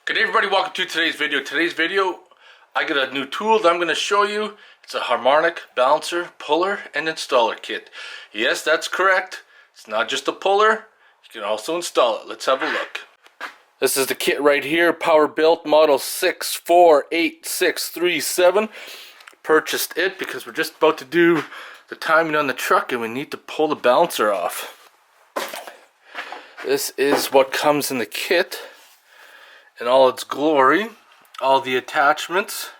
Good day everybody, welcome to today's video. I got a new tool that I'm going to show you. It's a harmonic balancer, puller, and installer kit. Yes, that's correct. It's not just a puller, you can also install it. Let's have a look. This is the kit right here, Powerbuilt model 648637. Purchased it because we're just about to do the timing on the truck and we need to pull the balancer off. This is what comes in the kit in all its glory, all the attachments.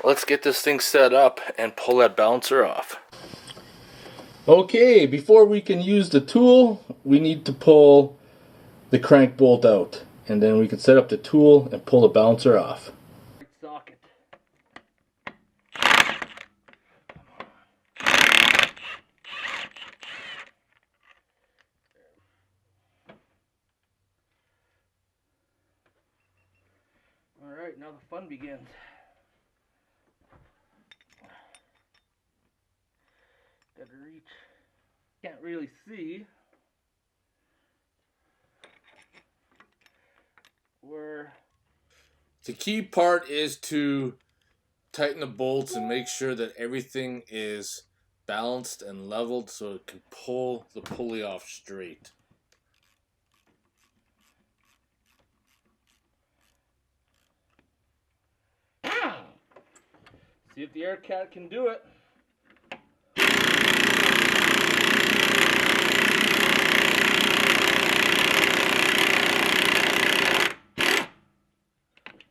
Let's get this thing set up and pull that balancer off. Okay, before we can use the tool, we need to pull the crank bolt out, and then we can set up the tool and pull the balancer off. Socket. Alright, now the fun begins. Gotta reach. Can't really see where. The key part is to tighten the bolts and make sure that everything is balanced and leveled so it can pull the pulley off straight. See if the air cat can do it.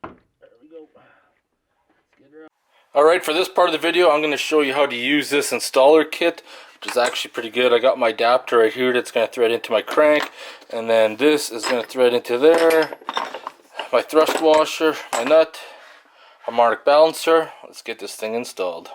There we go. Let's get her out. Alright, for this part of the video, I'm going to show you how to use this installer kit, which is actually pretty good. I got my adapter right here that's going to thread into my crank, and then this is going to thread into there. My thrust washer, my nut, harmonic balancer. Let's get this thing installed.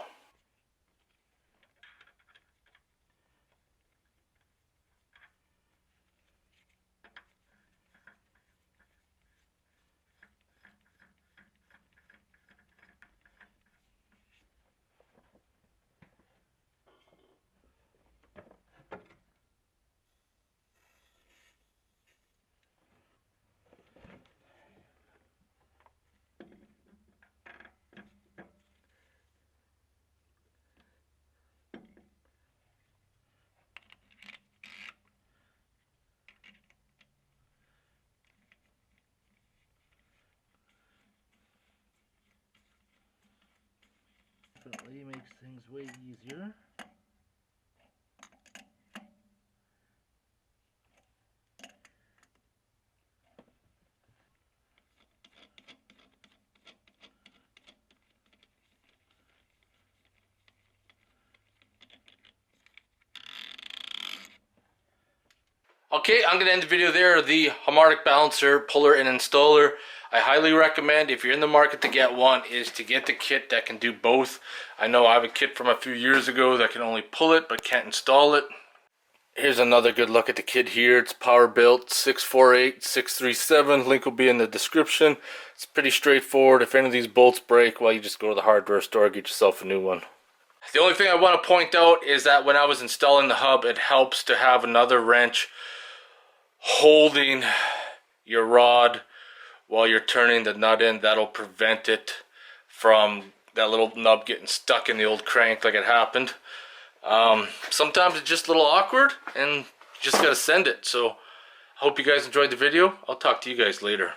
Definitely makes things way easier. Okay, I'm going to end the video there. The harmonic balancer, puller, and installer. I highly recommend, if you're in the market to get one, is to get the kit that can do both. I know I have a kit from a few years ago that can only pull it but can't install it. Here's another good look at the kit here. It's Powerbuilt 648637. Link will be in the description. It's pretty straightforward. If any of these bolts break, well, you just go to the hardware store, get yourself a new one. The only thing I want to point out is that when I was installing the hub, it helps to have another wrench holding your rod while you're turning the nut in. That'll prevent it from that little nub getting stuck in the old crank like it happened. Sometimes it's just a little awkward and you just gotta send it. So I hope you guys enjoyed the video. I'll talk to you guys later.